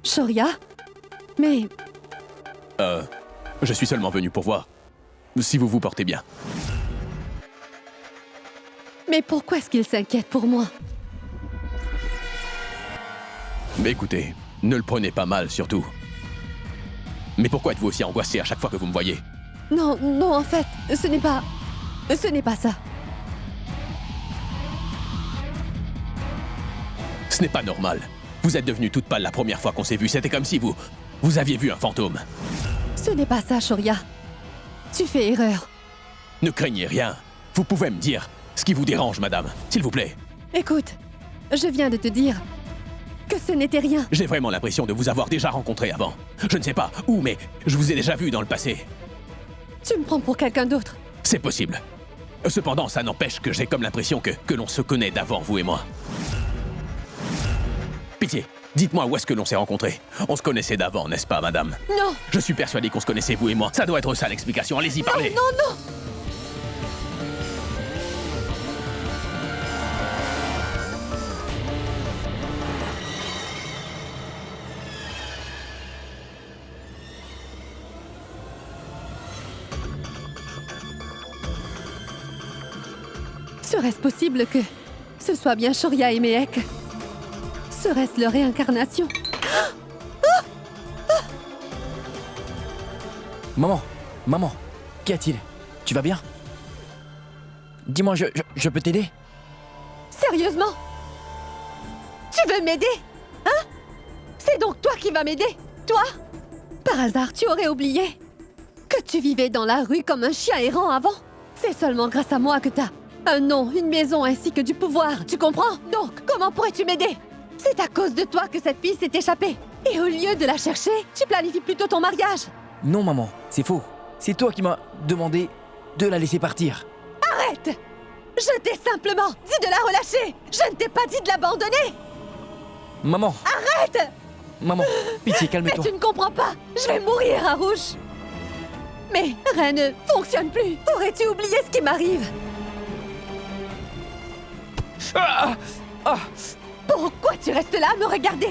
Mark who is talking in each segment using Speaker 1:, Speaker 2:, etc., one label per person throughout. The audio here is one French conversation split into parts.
Speaker 1: Shoria? Mais...
Speaker 2: Je suis seulement venu pour voir si vous vous portez bien.
Speaker 1: Mais pourquoi est-ce qu'il s'inquiète pour moi?
Speaker 2: Mais écoutez, ne le prenez pas mal surtout. Mais pourquoi êtes-vous aussi angoissé à chaque fois que vous me voyez?
Speaker 1: Non, non, en fait, ce n'est pas... Ce n'est pas ça.
Speaker 2: Ce n'est pas normal. Vous êtes devenue toute pâle la première fois qu'on s'est vu. C'était comme si vous aviez vu un fantôme.
Speaker 1: Ce n'est pas ça, Shoria. Tu fais erreur.
Speaker 2: Ne craignez rien. Vous pouvez me dire ce qui vous dérange, madame, s'il vous plaît.
Speaker 1: Écoute, je viens de te dire que ce n'était rien.
Speaker 2: J'ai vraiment l'impression de vous avoir déjà rencontré avant. Je ne sais pas où, mais je vous ai déjà vu dans le passé.
Speaker 1: Tu me prends pour quelqu'un d'autre.
Speaker 2: C'est possible. Cependant, ça n'empêche que j'ai comme l'impression que l'on se connaît d'avant, vous et moi. Pitié, dites-moi où est-ce que l'on s'est rencontrés. On se connaissait d'avant, n'est-ce pas, madame?
Speaker 1: Non.
Speaker 2: Je suis persuadé qu'on se connaissait, vous et moi. Ça doit être ça l'explication. Allez-y, parlez.
Speaker 1: Non, non. Serait-ce possible que ce soit bien Shoria et Mehek? Serait-ce leur réincarnation?
Speaker 3: Maman, qu'y a-t-il? Tu vas bien? Dis-moi, je peux t'aider?
Speaker 1: Sérieusement? Tu veux m'aider? Hein? C'est donc toi qui vas m'aider? Toi? Par hasard, tu aurais oublié que tu vivais dans la rue comme un chien errant avant? C'est seulement grâce à moi que t'as un nom, une maison ainsi que du pouvoir, tu comprends? Donc, comment pourrais-tu m'aider? C'est à cause de toi que cette fille s'est échappée. Et au lieu de la chercher, tu planifies plutôt ton mariage.
Speaker 3: Non, maman, c'est faux. C'est toi qui m'as demandé de la laisser partir.
Speaker 1: Arrête! Je t'ai simplement dit de la relâcher. Je ne t'ai pas dit de l'abandonner.
Speaker 3: Maman!
Speaker 1: Arrête!
Speaker 3: Maman, pitié,
Speaker 1: Mais
Speaker 3: calme-toi.
Speaker 1: tu ne comprends pas. Je vais mourir, Harouche. Mais rien ne fonctionne plus. Aurais-tu oublié ce qui m'arrive? Pourquoi tu restes là à me regarder?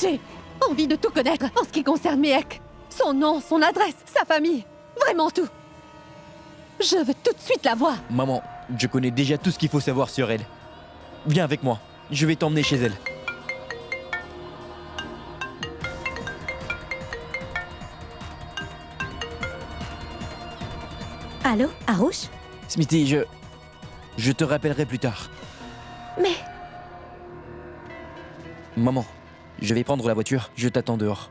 Speaker 1: J'ai envie de tout connaître en ce qui concerne Mehek. Son nom, son adresse, sa famille. Vraiment tout. Je veux tout de suite la voir.
Speaker 3: Maman, je connais déjà tout ce qu'il faut savoir sur elle. Viens avec moi, je vais t'emmener chez elle.
Speaker 4: Allô, Harouche?
Speaker 3: Smithy, je te rappellerai plus tard.
Speaker 4: Mais...
Speaker 3: Maman, je vais prendre la voiture, je t'attends dehors.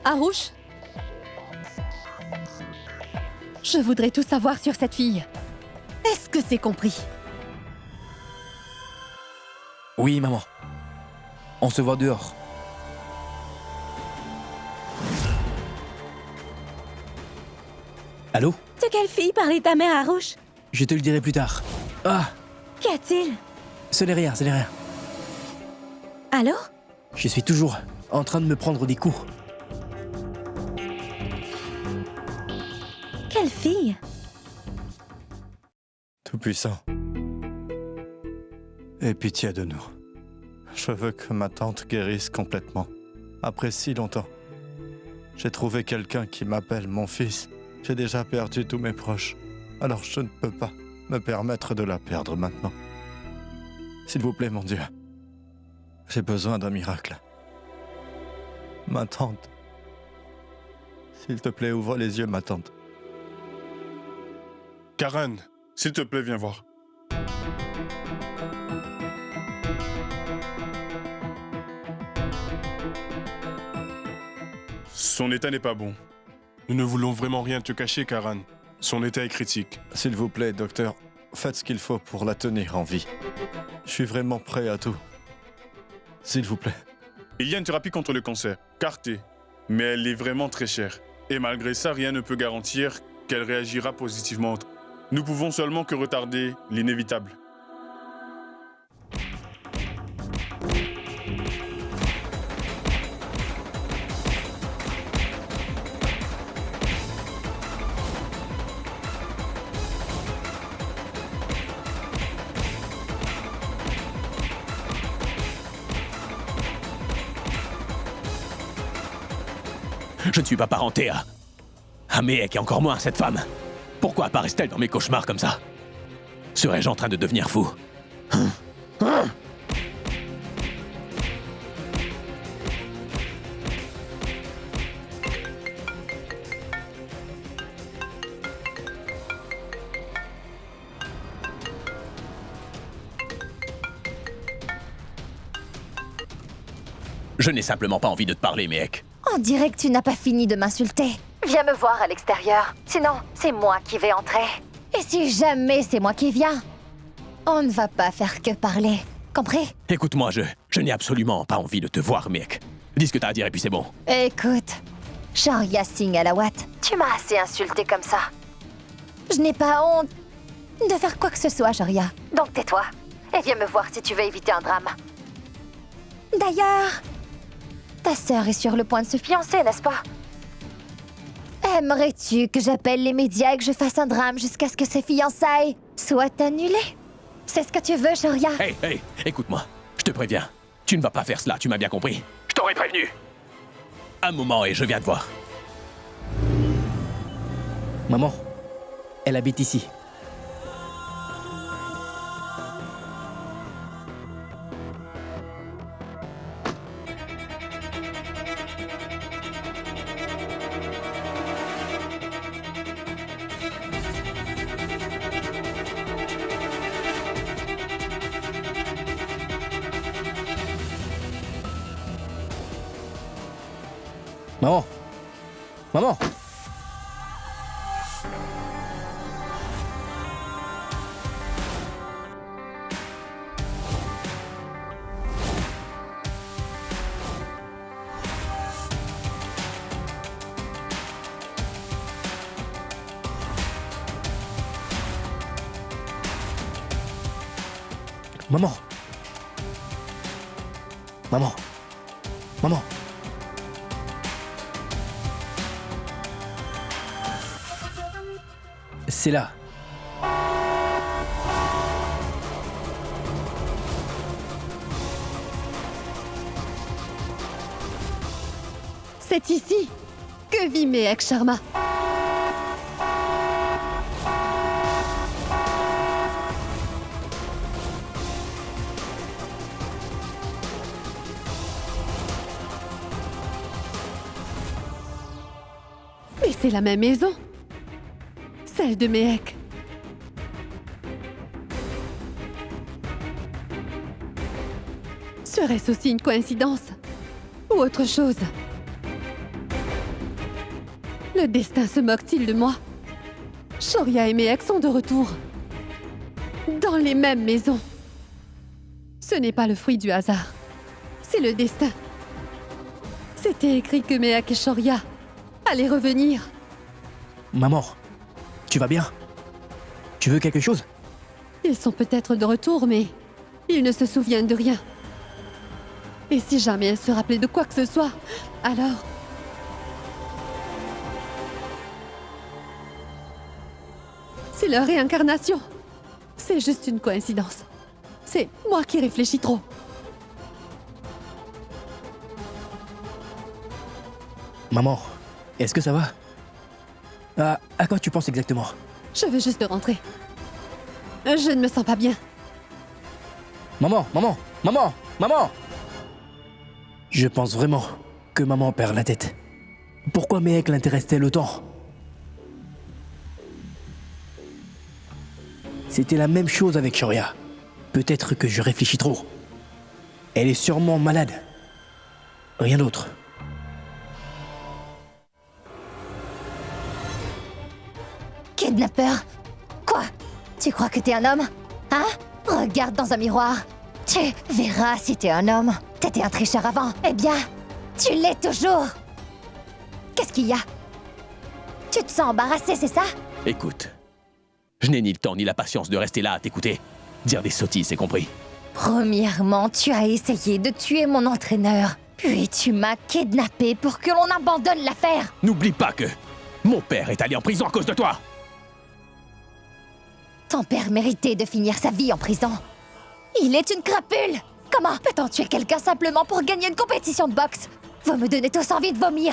Speaker 1: Harouche? Je voudrais tout savoir sur cette fille. Est-ce que c'est compris?
Speaker 3: Oui, maman. On se voit dehors. Allô?
Speaker 4: De quelle fille parlait ta mère, Harouche?
Speaker 3: Je te le dirai plus tard. Ah,
Speaker 4: Qu'y a-t-il?
Speaker 3: ce n'est rien, ce n'est rien.
Speaker 4: Allô?
Speaker 3: Je suis toujours en train de me prendre des coups.
Speaker 4: Quelle fille?
Speaker 5: Tout-Puissant, aie pitié de nous. Je veux que ma tante guérisse complètement. Après si longtemps, j'ai trouvé quelqu'un qui m'appelle mon fils. J'ai déjà perdu tous mes proches. Alors je ne peux pas me permettre de la perdre maintenant. S'il vous plaît, mon Dieu. J'ai besoin d'un miracle. Ma tante. S'il te plaît, ouvre les yeux, ma tante.
Speaker 6: Karen, s'il te plaît, viens voir. Son état n'est pas bon. Nous ne voulons vraiment rien te cacher, Karen. Son état est critique.
Speaker 5: S'il vous plaît, docteur, faites ce qu'il faut pour la tenir en vie. Je suis vraiment prêt à tout. S'il vous plaît.
Speaker 6: Il y a une thérapie contre le cancer, CAR-T, mais elle est vraiment très chère. Et malgré ça, rien ne peut garantir qu'elle réagira positivement. Nous pouvons seulement que retarder l'inévitable.
Speaker 2: Je ne suis pas parenté à Méhek et encore moins à cette femme. Pourquoi apparaissent-elles dans mes cauchemars comme ça? Serais-je en train de devenir fou? Je n'ai simplement pas envie de te parler, Méhek.
Speaker 7: On dirait que tu n'as pas fini de m'insulter. Viens me voir à l'extérieur. Sinon, c'est moi qui vais entrer. Et si jamais c'est moi qui viens, on ne va pas faire que parler. Compris?
Speaker 2: Écoute-moi, je n'ai absolument pas envie de te voir, Méhek. Dis ce que t'as à dire et puis c'est bon.
Speaker 7: Écoute, Shoria Singh Alawat, tu m'as assez insulté comme ça. Je n'ai pas honte de faire quoi que ce soit, Shoria. Donc tais-toi et viens me voir si tu veux éviter un drame. D'ailleurs, ta sœur est sur le point de se fiancer, n'est-ce pas? Aimerais-tu que j'appelle les médias et que je fasse un drame jusqu'à ce que ces fiançailles soient annulées? C'est ce que tu veux, Shoria?
Speaker 2: Hey, écoute-moi. Je te préviens. Tu ne vas pas faire cela, tu m'as bien compris. Je t'aurais prévenu. Un moment et je viens te voir.
Speaker 3: Maman, elle habite ici. Maman! Maman! Maman! Maman! Maman! C'est là.
Speaker 1: C'est ici que vit Méhek Sharma. Mais c'est la même maison. Celle de Méhek. Serait-ce aussi une coïncidence? Ou autre chose? Le destin se moque-t-il de moi? Shoria et Méhek sont de retour. Dans les mêmes maisons. Ce n'est pas le fruit du hasard. C'est le destin. C'était écrit que Méhek et Shoria allaient revenir.
Speaker 3: Maman, tu vas bien? Tu veux quelque chose?
Speaker 1: Ils sont peut-être de retour, mais ils ne se souviennent de rien. Et si jamais elles se rappelaient de quoi que ce soit, alors... C'est leur réincarnation. C'est juste une coïncidence. C'est moi qui réfléchis trop.
Speaker 3: Maman, est-ce que ça va? À quoi tu penses exactement?
Speaker 1: Je veux juste rentrer. Je ne me sens pas bien.
Speaker 3: Maman! Je pense vraiment que maman perd la tête. Pourquoi Méhek l'intéresse-t-elle autant? C'était la même chose avec Shoria. Peut-être que je réfléchis trop. Elle est sûrement malade. Rien d'autre.
Speaker 7: Kidnappeur? Quoi? Tu crois que t'es un homme? Hein? Regarde dans un miroir. Tu verras si t'es un homme. T'étais un tricheur avant. Eh bien, tu l'es toujours. Qu'est-ce qu'il y a? Tu te sens embarrassé, c'est ça?
Speaker 2: Écoute, je n'ai ni le temps ni la patience de rester là à t'écouter. Dire des sottises, c'est compris.
Speaker 7: Premièrement, tu as essayé de tuer mon entraîneur. Puis tu m'as kidnappé pour que l'on abandonne l'affaire.
Speaker 2: N'oublie pas que mon père est allé en prison à cause de toi.
Speaker 7: Ton père méritait de finir sa vie en prison. Il est une crapule. Comment peut-on tuer quelqu'un simplement pour gagner une compétition de boxe? Vous me donnez tous envie de vomir.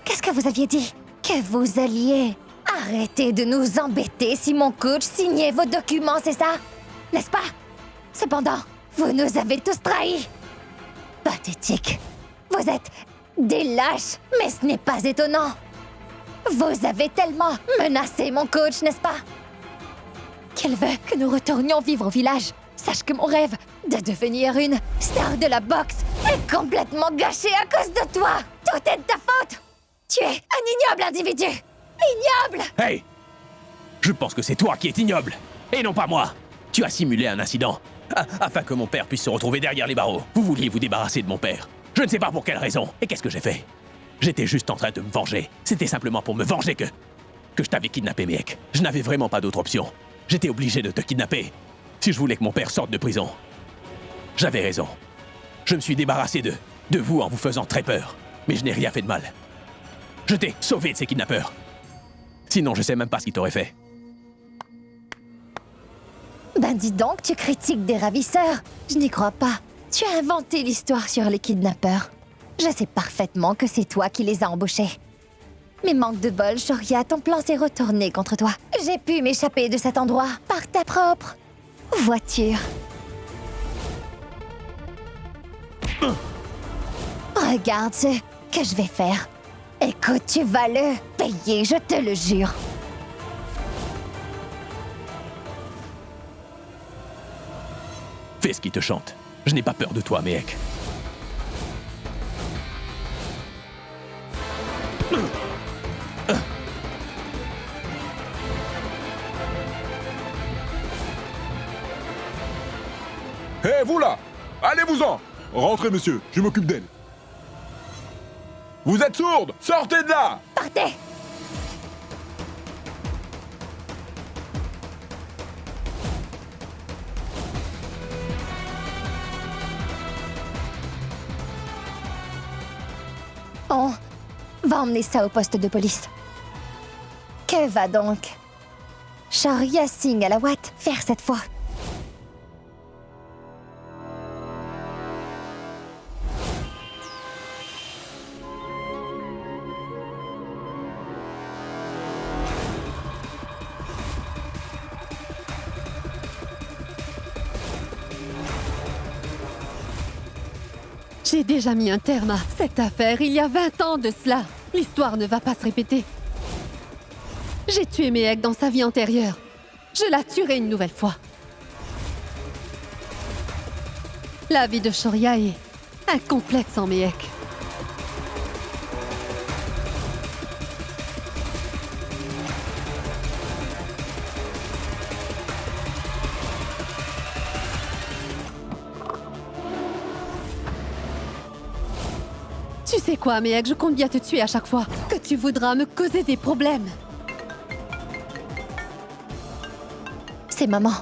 Speaker 7: Qu'est-ce que vous aviez dit? Que vous alliez arrêter de nous embêter si mon coach signait vos documents, c'est ça? N'est-ce pas? Cependant, vous nous avez tous trahis. Pathétique. Vous êtes des lâches, mais ce n'est pas étonnant. Vous avez tellement menacé mon coach, n'est-ce pas? Qu'elle veut que nous retournions vivre au village. Sache que mon rêve de devenir une star de la boxe est complètement gâché à cause de toi. Tout est de ta faute. Tu es un ignoble individu. Ignoble!
Speaker 2: Hey! Je pense que c'est toi qui es ignoble, et non pas moi. Tu as simulé un incident, afin que mon père puisse se retrouver derrière les barreaux. Vous vouliez vous débarrasser de mon père. Je ne sais pas pour quelle raison. Et qu'est-ce que j'ai fait? J'étais juste en train de me venger. C'était simplement pour me venger que je t'avais kidnappé, Miek. Je n'avais vraiment pas d'autre option. J'étais obligé de te kidnapper si je voulais que mon père sorte de prison. J'avais raison. Je me suis débarrassé de vous en vous faisant très peur. Mais je n'ai rien fait de mal. Je t'ai sauvé de ces kidnappeurs. Sinon, je sais même pas ce qu'ils t'auraient fait.
Speaker 7: Ben dis donc, tu critiques des ravisseurs. Je n'y crois pas. Tu as inventé l'histoire sur les kidnappeurs. Je sais parfaitement que c'est toi qui les as embauchés. Mais manque de bol, Shoria, ton plan s'est retourné contre toi. J'ai pu m'échapper de cet endroit par ta propre voiture. Regarde ce que je vais faire. Écoute, tu vas le payer, je te le jure.
Speaker 2: Fais ce qui te chante. Je n'ai pas peur de toi, Miek.
Speaker 8: Hé, vous là! Allez-vous-en! Rentrez, monsieur, je m'occupe d'elle. Vous êtes sourde! Sortez de là!
Speaker 7: Partez! On va emmener ça au poste de police. Que va donc Shoria Singh Alawat faire cette fois?
Speaker 1: J'ai déjà mis un terme à cette affaire il y a 20 ans de cela. L'histoire ne va pas se répéter. J'ai tué Miek dans sa vie antérieure. Je la tuerai une nouvelle fois. La vie de Shoria est incomplète sans Miek. Tu sais quoi, Miek, je compte bien te tuer à chaque fois que tu voudras me causer des problèmes.
Speaker 7: C'est maman.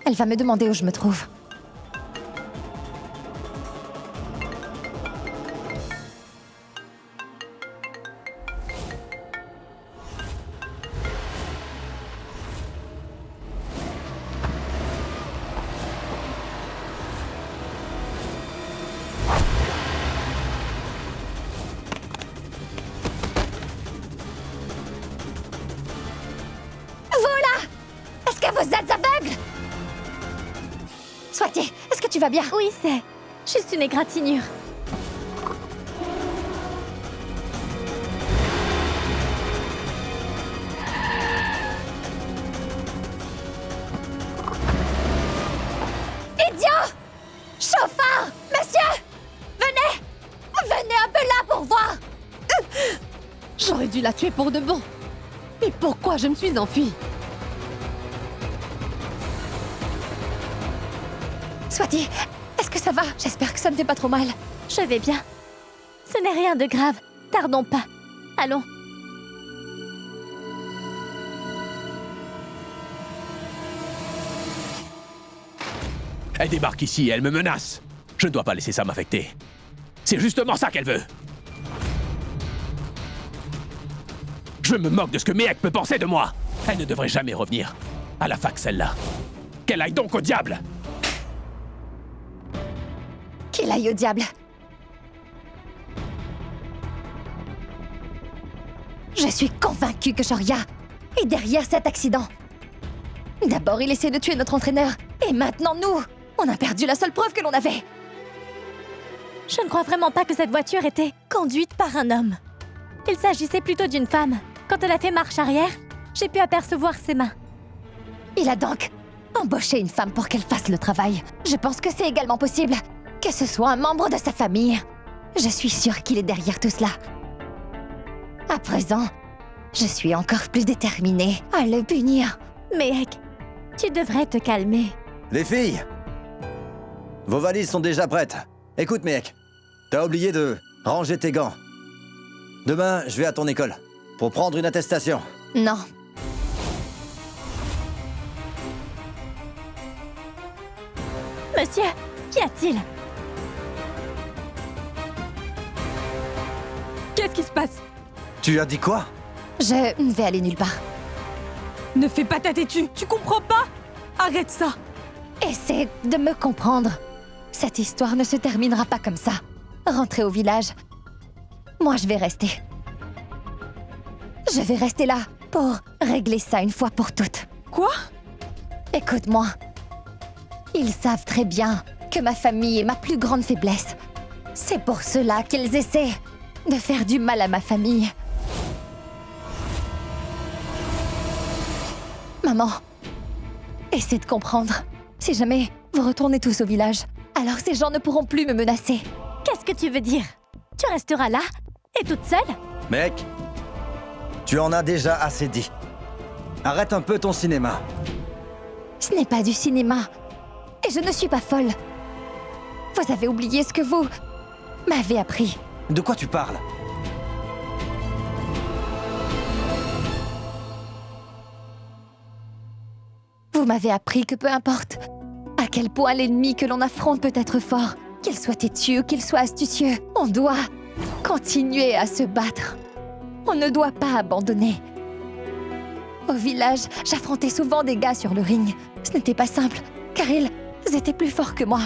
Speaker 7: Elle va me demander où je me trouve. Vous êtes aveugle! Swati, est-ce que tu vas bien?
Speaker 4: Oui, c'est juste une égratignure.
Speaker 7: Idiot! Chauffeur! Monsieur! Venez! Venez un peu là pour voir!
Speaker 1: J'aurais dû la tuer pour de bon. Mais pourquoi je me suis enfuie?
Speaker 7: Swati, est-ce que ça va? J'espère que ça ne fait pas trop mal.
Speaker 4: Je vais bien. Ce n'est rien de grave. Tardons pas. Allons.
Speaker 2: Elle débarque ici et elle me menace. Je ne dois pas laisser ça m'affecter. C'est justement ça qu'elle veut. Je me moque de ce que Miek peut penser de moi. Elle ne devrait jamais revenir. À la fac, celle-là. Qu'elle aille donc au diable.
Speaker 7: Qu'il aille au diable. Je suis convaincue que Shoria est derrière cet accident. D'abord, il essaie de tuer notre entraîneur, et maintenant nous! On a perdu la seule preuve que l'on avait!
Speaker 4: Je ne crois vraiment pas que cette voiture était conduite par un homme. Il s'agissait plutôt d'une femme. Quand elle a fait marche arrière, j'ai pu apercevoir ses mains.
Speaker 7: Il a donc embauché une femme pour qu'elle fasse le travail. Je pense que c'est également possible que ce soit un membre de sa famille. Je suis sûre qu'il est derrière tout cela. À présent, je suis encore plus déterminée à le punir.
Speaker 4: Mehek, tu devrais te calmer.
Speaker 9: Les filles, vos valises sont déjà prêtes. Écoute, mec, t'as oublié de ranger tes gants. Demain, je vais à ton école pour prendre une attestation.
Speaker 7: Non.
Speaker 4: Monsieur, qu'y a-t-il?
Speaker 1: Qu'est-ce qui se passe?
Speaker 9: Tu as dit quoi?
Speaker 7: Je ne vais aller nulle part.
Speaker 1: Ne fais pas ta têtue, tu comprends pas? Arrête ça!
Speaker 7: Essaie de me comprendre. Cette histoire ne se terminera pas comme ça. Rentrez au village. Moi, je vais rester. Je vais rester là pour régler ça une fois pour toutes.
Speaker 1: Quoi?
Speaker 7: Écoute-moi. Ils savent très bien que ma famille est ma plus grande faiblesse. C'est pour cela qu'ils essaient de faire du mal à ma famille. Maman, essaie de comprendre. Si jamais vous retournez tous au village, alors ces gens ne pourront plus me menacer.
Speaker 4: Qu'est-ce que tu veux dire? Tu resteras là? Et toute seule?
Speaker 9: Mec, tu en as déjà assez dit. Arrête un peu ton cinéma.
Speaker 7: Ce n'est pas du cinéma. Et je ne suis pas folle. Vous avez oublié ce que vous m'avez appris.
Speaker 9: De quoi tu parles?
Speaker 7: Vous m'avez appris que peu importe à quel point l'ennemi que l'on affronte peut être fort, qu'il soit têtu ou qu'il soit astucieux, on doit continuer à se battre. On ne doit pas abandonner. Au village, j'affrontais souvent des gars sur le ring. Ce n'était pas simple, car ils étaient plus forts que moi.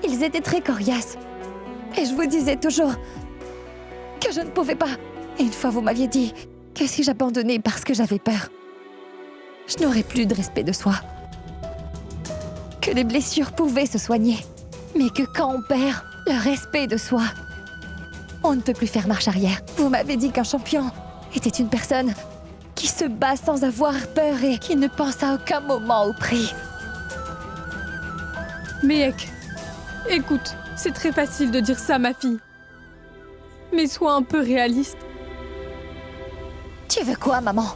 Speaker 7: Ils étaient très coriaces. Et je vous disais toujours que je ne pouvais pas. Et une fois, vous m'aviez dit que si j'abandonnais parce que j'avais peur, je n'aurais plus de respect de soi. Que les blessures pouvaient se soigner, mais que quand on perd le respect de soi, on ne peut plus faire marche arrière. Vous m'avez dit qu'un champion était une personne qui se bat sans avoir peur et qui ne pense à aucun moment au prix.
Speaker 1: Mehek, écoute, c'est très facile de dire ça, ma fille. Mais sois un peu réaliste.
Speaker 7: Tu veux quoi, maman?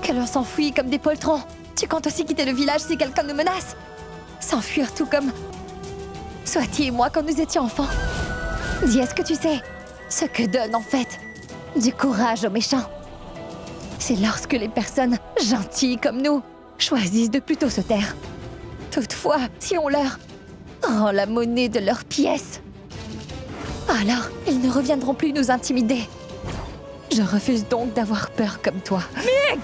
Speaker 7: Que l'on s'enfuit comme des poltrons. Tu comptes aussi quitter le village si quelqu'un nous menace? S'enfuir tout comme Swati et moi quand nous étions enfants. Dis, est-ce que tu sais ce que donne en fait du courage aux méchants? C'est lorsque les personnes gentilles comme nous choisissent de plutôt se taire. Toutefois, si on leur rend la monnaie de leurs pièces, alors ils ne reviendront plus nous intimider. Je refuse donc d'avoir peur comme toi.
Speaker 1: Mehek!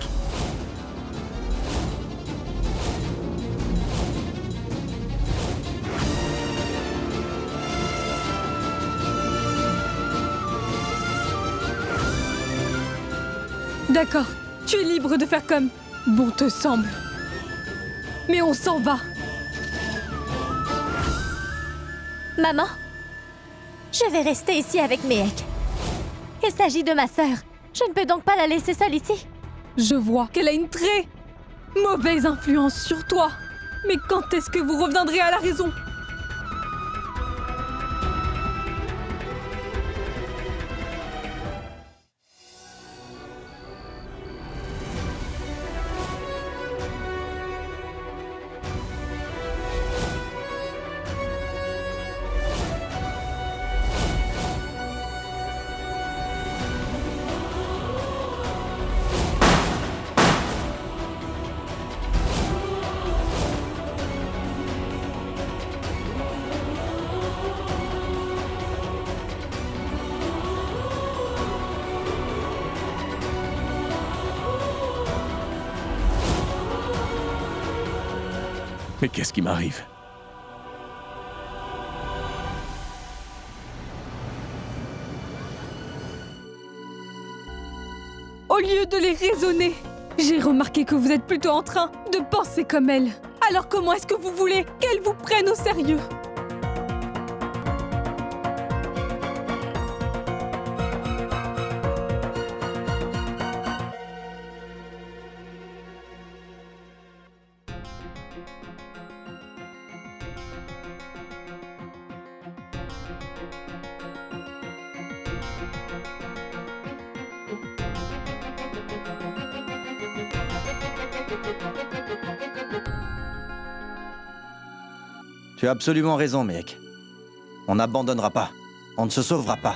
Speaker 1: D'accord, tu es libre de faire comme bon te semble. Mais on s'en va.
Speaker 4: Maman, je vais rester ici avec Mehek. Il s'agit de ma sœur. Je ne peux donc pas la laisser seule ici.
Speaker 1: Je vois qu'elle a une très mauvaise influence sur toi. Mais quand est-ce que vous reviendrez à la raison?
Speaker 2: Mais qu'est-ce qui m'arrive?
Speaker 10: au lieu de les raisonner. J'ai remarqué que vous êtes plutôt en train de penser comme elle. Alors comment est-ce que vous voulez qu'elle vous prenne au sérieux?
Speaker 9: Tu as absolument raison, mec. On n'abandonnera pas. On ne se sauvera pas.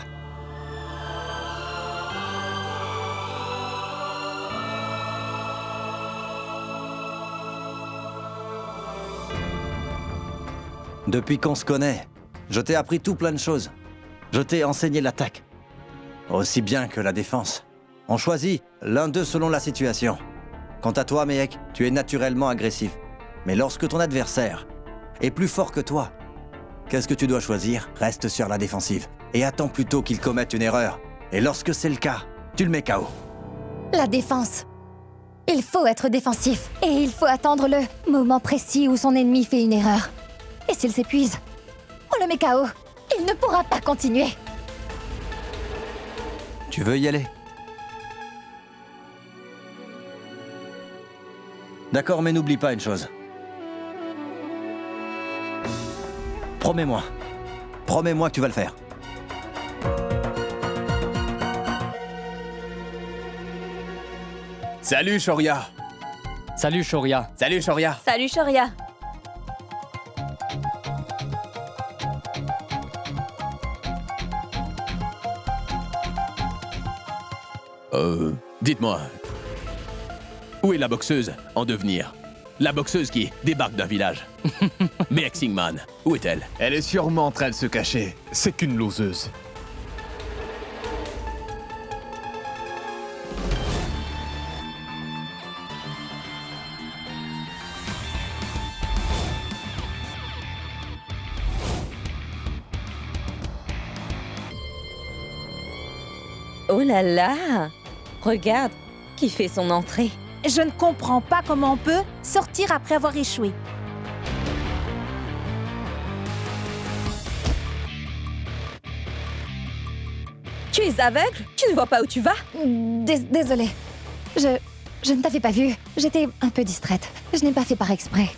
Speaker 9: Depuis qu'on se connaît, je t'ai appris tout plein de choses. Je t'ai enseigné l'attaque, aussi bien que la défense. On choisit l'un d'eux selon la situation. Quant à toi, mec, tu es naturellement agressif. Mais lorsque ton adversaire est plus fort que toi, qu'est-ce que tu dois choisir? Reste sur la défensive et attends plutôt qu'il commette une erreur. Et lorsque c'est le cas, tu le mets KO.
Speaker 7: La défense. Il faut être défensif et il faut attendre le moment précis où son ennemi fait une erreur. Et s'il s'épuise, on le met KO. Il ne pourra pas continuer.
Speaker 9: Tu veux y aller? D'accord, mais n'oublie pas une chose. Promets-moi. Promets-moi que tu vas le faire.
Speaker 2: Salut, Shoria.
Speaker 3: Salut, Shoria.
Speaker 2: Salut, Shoria.
Speaker 4: Salut, Shoria.
Speaker 2: Dites-moi, où est la boxeuse en devenir? La boxeuse qui débarque d'un village. Miek Singman, où est-elle?
Speaker 11: Elle est sûrement en train de se cacher. C'est qu'une loseuse.
Speaker 12: Oh là là! Regarde, qui fait son entrée.
Speaker 4: Je ne comprends pas comment on peut sortir après avoir échoué.
Speaker 12: Tu es aveugle? Tu ne vois pas où tu vas?
Speaker 7: Désolée. Je ne t'avais pas vu. J'étais un peu distraite. Je n'ai pas fait par exprès.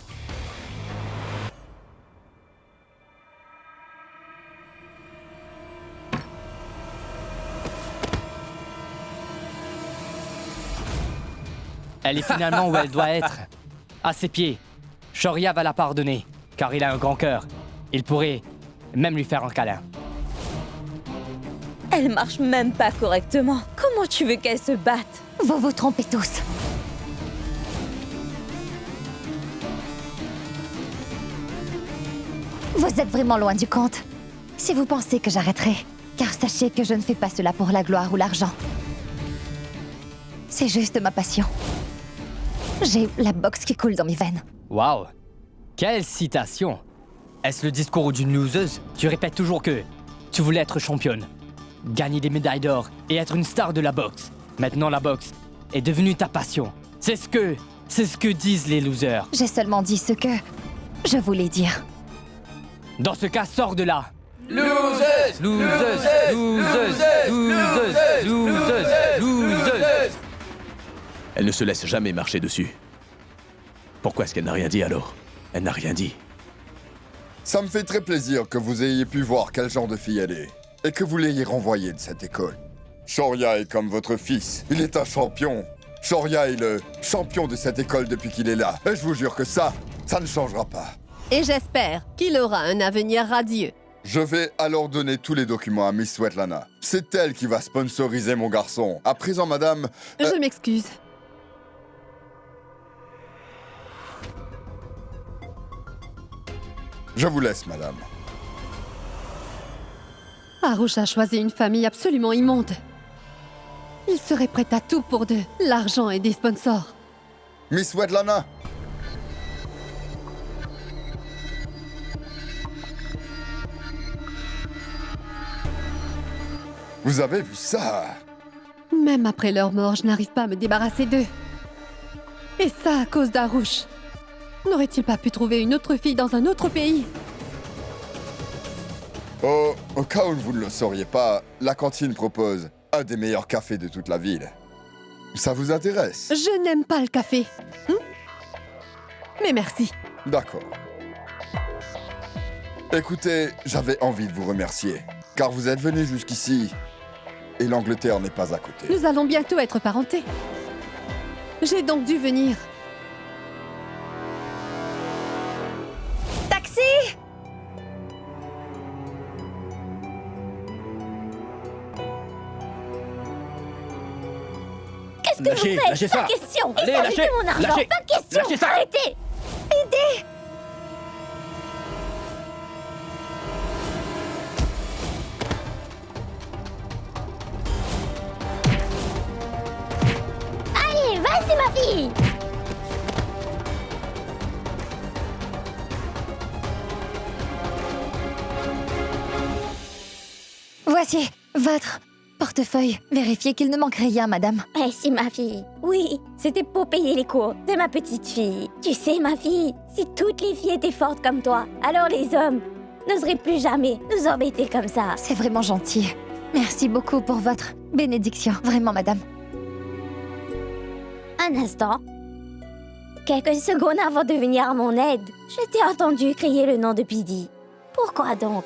Speaker 3: Elle est finalement où elle doit être. À ses pieds. Shoria va la pardonner, car il a un grand cœur. Il pourrait même lui faire un câlin.
Speaker 12: Elle marche même pas correctement. Comment tu veux qu'elle se batte?
Speaker 7: Vous vous trompez tous. Vous êtes vraiment loin du compte. Si vous pensez que j'arrêterai, car sachez que je ne fais pas cela pour la gloire ou l'argent. C'est juste ma passion. J'ai la boxe qui coule dans mes veines.
Speaker 3: Waouh! Quelle citation! Est-ce le discours d'une loseuse? Tu répètes toujours que tu voulais être championne, gagner des médailles d'or et être une star de la boxe. Maintenant, la boxe est devenue ta passion. C'est ce que disent les losers.
Speaker 7: J'ai seulement dit ce que je voulais dire.
Speaker 3: Dans ce cas, sors de là!
Speaker 13: Loseuse!
Speaker 3: Loseuse! Loseuse! Loseuse! Loseuse! Loseuse!
Speaker 2: Elle ne se laisse jamais marcher dessus. Pourquoi est-ce qu'elle n'a rien dit alors? Elle n'a rien dit.
Speaker 14: Ça me fait très plaisir que vous ayez pu voir quel genre de fille elle est, et que vous l'ayez renvoyée de cette école. Shoria est comme votre fils, il est un champion. Shoria est le champion de cette école depuis qu'il est là, et je vous jure que ça ne changera pas.
Speaker 1: Et j'espère qu'il aura un avenir radieux.
Speaker 14: Je vais alors donner tous les documents à Miss Svetlana. C'est elle qui va sponsoriser mon garçon. À présent, madame...
Speaker 1: Je m'excuse.
Speaker 14: Je vous laisse, madame.
Speaker 1: Arush a choisi une famille absolument immonde. Il serait prêt à tout pour de l'argent et des sponsors.
Speaker 14: Miss Svetlana! Vous avez vu ça?
Speaker 1: Même après leur mort, je n'arrive pas à me débarrasser d'eux. Et ça à cause d'Arouche. N'aurait-il pas pu trouver une autre fille dans un autre pays?
Speaker 14: Oh, au cas où vous ne le sauriez pas, la cantine propose un des meilleurs cafés de toute la ville. Ça vous intéresse?
Speaker 1: Je n'aime pas le café. Mais merci.
Speaker 14: D'accord. Écoutez, j'avais envie de vous remercier, car vous êtes venu jusqu'ici, et l'Angleterre n'est pas à côté.
Speaker 1: Nous allons bientôt être parentés. J'ai donc dû venir.
Speaker 7: Taxi!
Speaker 4: Qu'est-ce que
Speaker 2: Lâchez,
Speaker 4: vous faites?
Speaker 2: lâchez
Speaker 4: Pas
Speaker 2: ça.
Speaker 4: question.
Speaker 2: Allez,
Speaker 4: Il s'agit
Speaker 2: lâchez,
Speaker 4: de mon argent.
Speaker 2: lâchez.
Speaker 4: Pas question.
Speaker 2: Lâchez ça.
Speaker 4: Arrêtez.
Speaker 7: Aidez!
Speaker 4: Allez, vas-y ma fille.
Speaker 7: Voici votre portefeuille. Vérifiez qu'il ne manque rien, madame.
Speaker 4: Merci ma fille. Oui, c'était pour payer les cours de ma petite fille. Tu sais ma fille, si toutes les filles étaient fortes comme toi, alors les hommes n'oseraient plus jamais nous embêter comme ça.
Speaker 7: C'est vraiment gentil. Merci beaucoup pour votre bénédiction. Vraiment, madame.
Speaker 4: Un instant. Quelques secondes avant de venir à mon aide, je t'ai entendu crier le nom de Pidi. Pourquoi donc?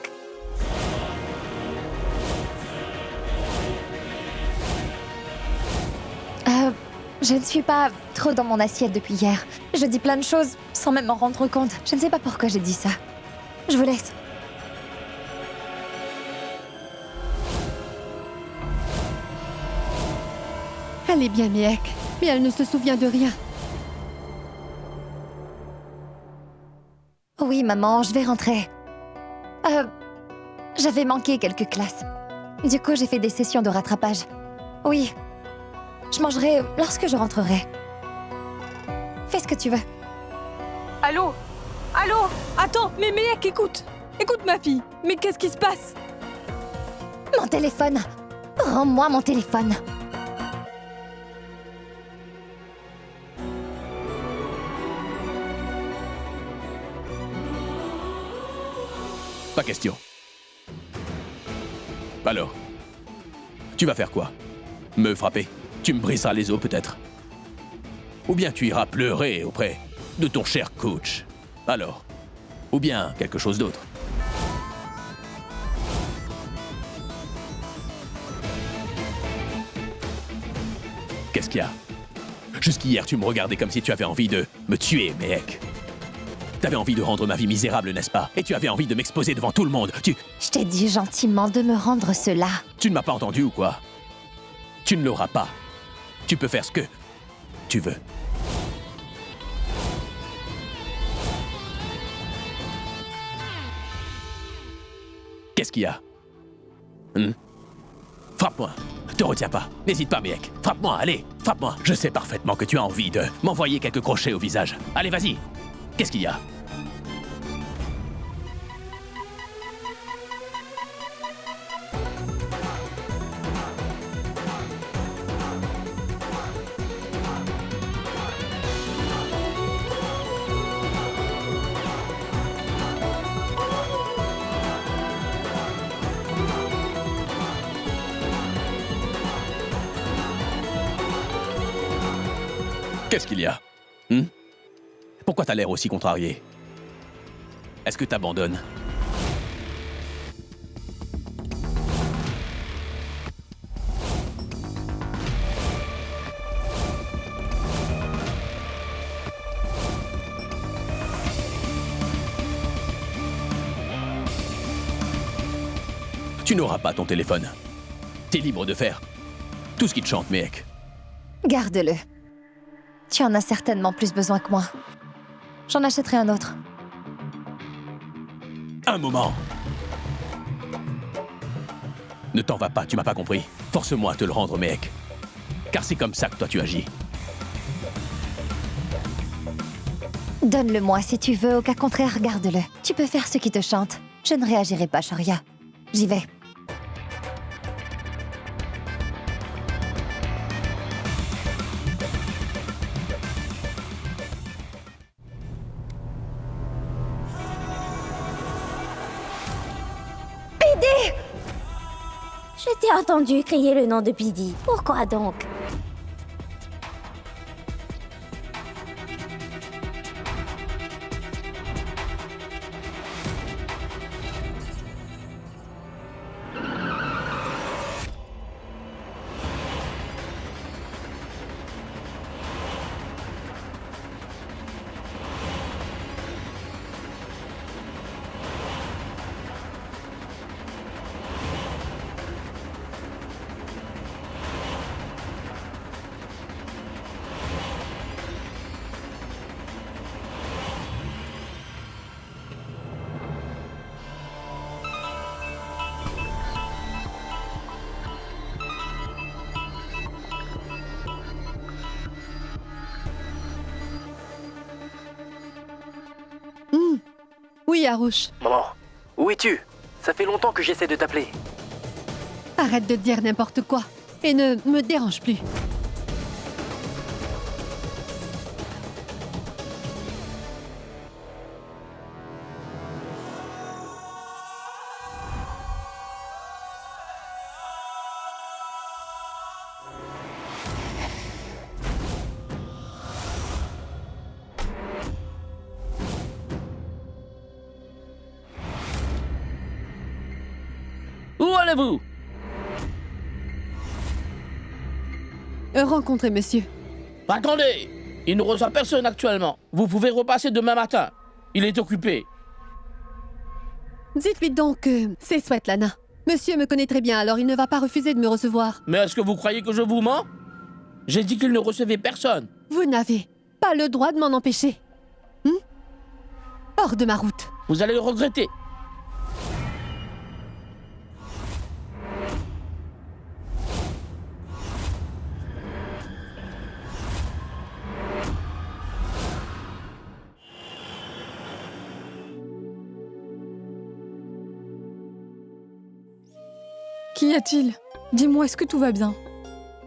Speaker 7: Je ne suis pas trop dans mon assiette depuis hier. Je dis plein de choses sans même m'en rendre compte. Je ne sais pas pourquoi j'ai dit ça. Je vous laisse.
Speaker 1: Elle est bien Méhek, mais elle ne se souvient de rien.
Speaker 7: Oui, maman, je vais rentrer. J'avais manqué quelques classes. Du coup, j'ai fait des sessions de rattrapage. Oui. Je mangerai lorsque je rentrerai. Fais ce que tu veux.
Speaker 10: Allô? Allô? Attends, mais Méhek, écoute! Écoute ma fille, mais qu'est-ce qui se passe?
Speaker 7: Mon téléphone! Rends-moi mon téléphone!
Speaker 2: Pas question. Alors, tu vas faire quoi? Me frapper? Tu me briseras les os peut-être? Ou bien tu iras pleurer auprès de ton cher coach? Alors? Ou bien quelque chose d'autre? Qu'est-ce qu'il y a? Jusqu'hier, tu me regardais comme si tu avais envie de me tuer, Méhek. T'avais envie de rendre ma vie misérable, n'est-ce pas? Et tu avais envie de m'exposer devant tout le monde.
Speaker 7: Je t'ai dit gentiment de me rendre cela.
Speaker 2: Tu ne m'as pas entendu ou quoi? Tu ne l'auras pas. Tu peux faire ce que tu veux. Qu'est-ce qu'il y a? Frappe-moi. Te retiens pas. N'hésite pas, Méhek. Frappe-moi, allez. Frappe-moi. Je sais parfaitement que tu as envie de m'envoyer quelques crochets au visage. Allez, vas-y. Qu'est-ce qu'il y a? Qu'est-ce qu'il y a? Pourquoi t'as l'air aussi contrarié? Est-ce que t'abandonnes? Tu n'auras pas ton téléphone. T'es libre de faire tout ce qui te chante, Méhek.
Speaker 7: Garde-le. Tu en as certainement plus besoin que moi. J'en achèterai un autre.
Speaker 2: Un moment. Ne t'en va pas, tu m'as pas compris. Force-moi à te le rendre, Méhek. Car c'est comme ça que toi tu agis.
Speaker 7: Donne-le-moi si tu veux, au cas contraire, garde-le. Tu peux faire ce qui te chante. Je ne réagirai pas, Shoria. J'y vais. Pidi!
Speaker 4: Je t'ai entendu crier le nom de Pidi. Pourquoi donc?
Speaker 1: Oui, Arouche.
Speaker 3: Maman, où es-tu? Ça fait longtemps que j'essaie de t'appeler.
Speaker 1: Arrête de dire n'importe quoi et ne me dérange plus.
Speaker 13: Où allez-vous?
Speaker 1: Rencontrez monsieur.
Speaker 13: Attendez! Il ne reçoit personne actuellement. Vous pouvez repasser demain matin. Il est occupé.
Speaker 1: Dites-lui donc que c'est Svetlana. Monsieur me connaît très bien, alors il ne va pas refuser de me recevoir.
Speaker 13: Mais est-ce que vous croyez que je vous mens? J'ai dit qu'il ne recevait personne.
Speaker 1: Vous n'avez pas le droit de m'en empêcher. Hors de ma route.
Speaker 13: Vous allez le regretter.
Speaker 10: Qu'y a-t-il? Dis-moi, est-ce que tout va bien?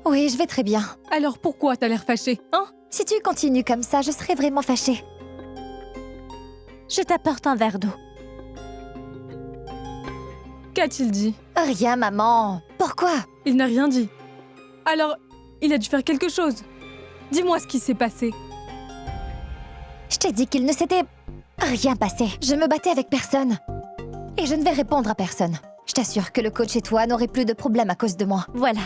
Speaker 7: Oui, je vais très bien.
Speaker 10: Alors pourquoi t'as l'air fâchée, hein?
Speaker 7: Si tu continues comme ça, je serai vraiment fâchée.
Speaker 4: Je t'apporte un verre d'eau.
Speaker 10: Qu'a-t-il dit?
Speaker 7: Rien, maman. Pourquoi?
Speaker 10: Il n'a rien dit. Alors, il a dû faire quelque chose. Dis-moi ce qui s'est passé.
Speaker 7: Je t'ai dit qu'il ne s'était rien passé. Je me battais avec personne. Et je ne vais répondre à personne. Je t'assure que le coach et toi n'aurez plus de problème à cause de moi. Voilà.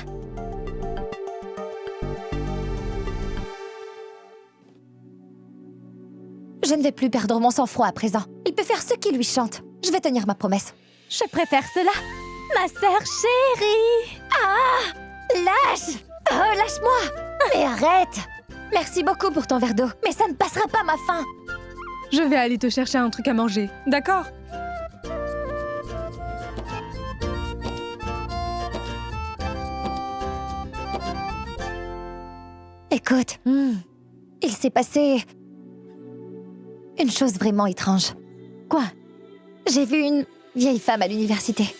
Speaker 7: Je ne vais plus perdre mon sang-froid à présent. Il peut faire ce qui lui chante. Je vais tenir ma promesse.
Speaker 4: Je préfère cela. Ma sœur chérie.
Speaker 7: Ah! Lâche! Oh, lâche-moi! Mais arrête! Merci beaucoup pour ton verre d'eau, mais ça ne passera pas ma faim.
Speaker 10: Je vais aller te chercher un truc à manger, d'accord?
Speaker 7: Écoute, il s'est passé une chose vraiment étrange.
Speaker 4: Quoi?
Speaker 7: J'ai vu une vieille femme à l'université.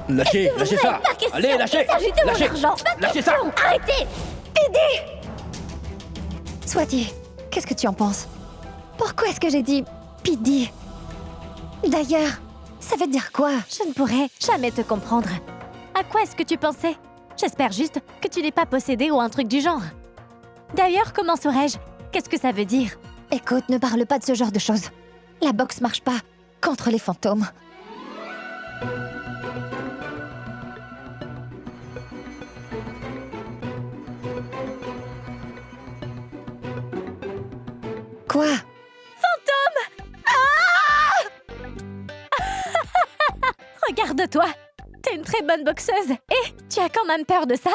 Speaker 13: Lâchez, lâchez ça! Allez, lâchez! Lâchez! Lâchez ça!
Speaker 7: Arrêtez! Aidez! Swati, qu'est-ce que tu en penses? Pourquoi est-ce que j'ai dit Pidi? D'ailleurs, ça veut dire quoi?
Speaker 4: Je ne pourrais jamais te comprendre. À quoi est-ce que tu pensais? J'espère juste que tu n'es pas possédé ou un truc du genre. D'ailleurs, comment saurais-je? Qu'est-ce que ça veut dire?
Speaker 7: Écoute, ne parle pas de ce genre de choses. La boxe marche pas contre les fantômes. Quoi?
Speaker 4: Fantôme! Ah! Regarde-toi! T'es une très bonne boxeuse. Et tu as quand même peur de ça?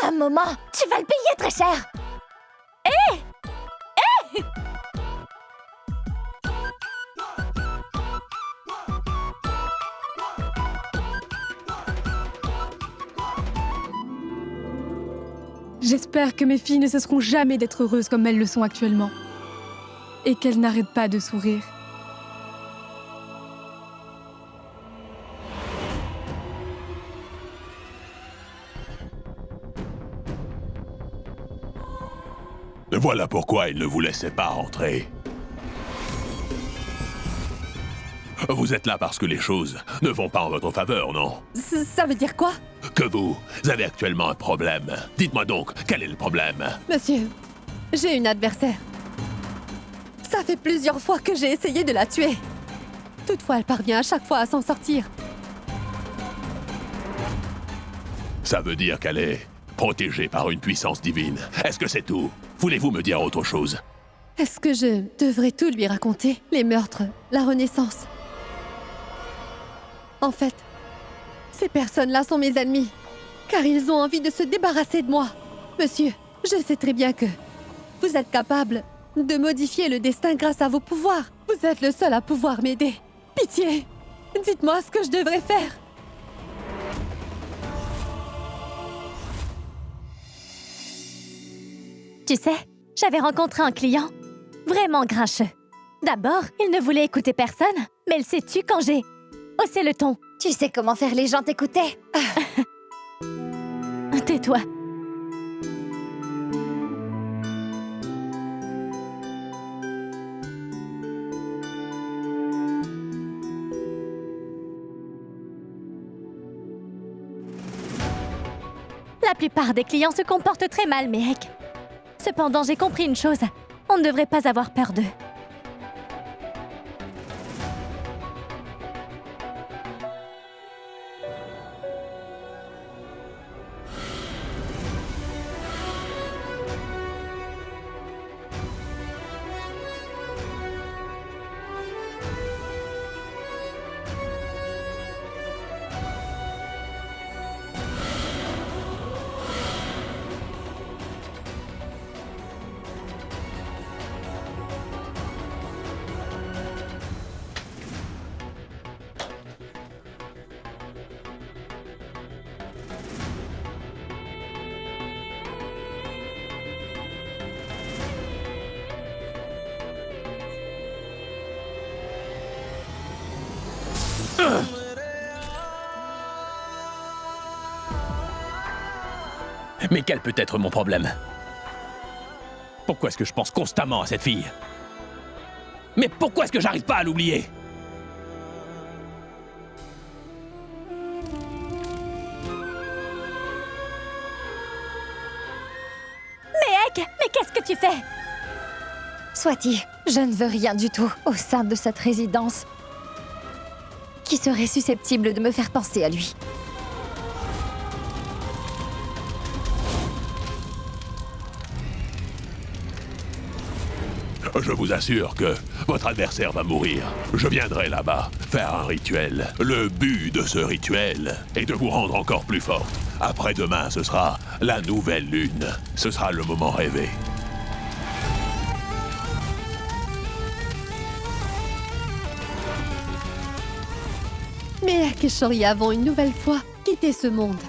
Speaker 7: Un moment, tu vas le payer très cher!
Speaker 4: Hé! Hé!
Speaker 10: J'espère que mes filles ne cesseront jamais d'être heureuses comme elles le sont actuellement. Et qu'elles n'arrêtent pas de sourire.
Speaker 8: Voilà pourquoi il ne vous laissait pas entrer.
Speaker 2: Vous êtes là parce que les choses ne vont pas en votre faveur, non?
Speaker 1: Ça veut dire quoi?
Speaker 2: Que vous avez actuellement un problème. Dites-moi donc, quel est le problème?
Speaker 1: Monsieur, j'ai une adversaire. Ça fait plusieurs fois que j'ai essayé de la tuer. Toutefois, elle parvient à chaque fois à s'en sortir.
Speaker 2: Ça veut dire qu'elle est protégée par une puissance divine. Est-ce que c'est tout? Voulez-vous me dire autre chose?
Speaker 1: Est-ce que je devrais tout lui raconter? Les meurtres, la renaissance? En fait, ces personnes-là sont mes ennemis, car ils ont envie de se débarrasser de moi. Monsieur, je sais très bien que vous êtes capable de modifier le destin grâce à vos pouvoirs. Vous êtes le seul à pouvoir m'aider. Pitié, dites-moi ce que je devrais faire.
Speaker 4: Tu sais, j'avais rencontré un client vraiment grincheux. D'abord, il ne voulait écouter personne, mais le sais-tu quand j'ai haussé le ton?
Speaker 7: Tu sais comment faire les gens t'écouter?
Speaker 4: Tais-toi. La plupart des clients se comportent très mal, Mehek. Cependant, j'ai compris une chose. On ne devrait pas avoir peur d'eux.
Speaker 2: Mais quel peut être mon problème? Pourquoi est-ce que je pense constamment à cette fille? Mais pourquoi est-ce que j'arrive pas à l'oublier?
Speaker 4: Mehek, mais qu'est-ce que tu fais?
Speaker 7: Swati, je ne veux rien du tout au sein de cette résidence qui serait susceptible de me faire penser à lui.
Speaker 2: Je vous assure que votre adversaire va mourir. Je viendrai là-bas, faire un rituel. Le but de ce rituel est de vous rendre encore plus forte. Après-demain, ce sera la nouvelle lune. Ce sera le moment rêvé.
Speaker 1: Mehek et Shoria vont une nouvelle fois quitter ce monde,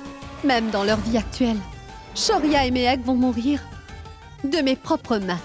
Speaker 1: même dans leur vie actuelle. Shoria et Mehek vont mourir de mes propres mains.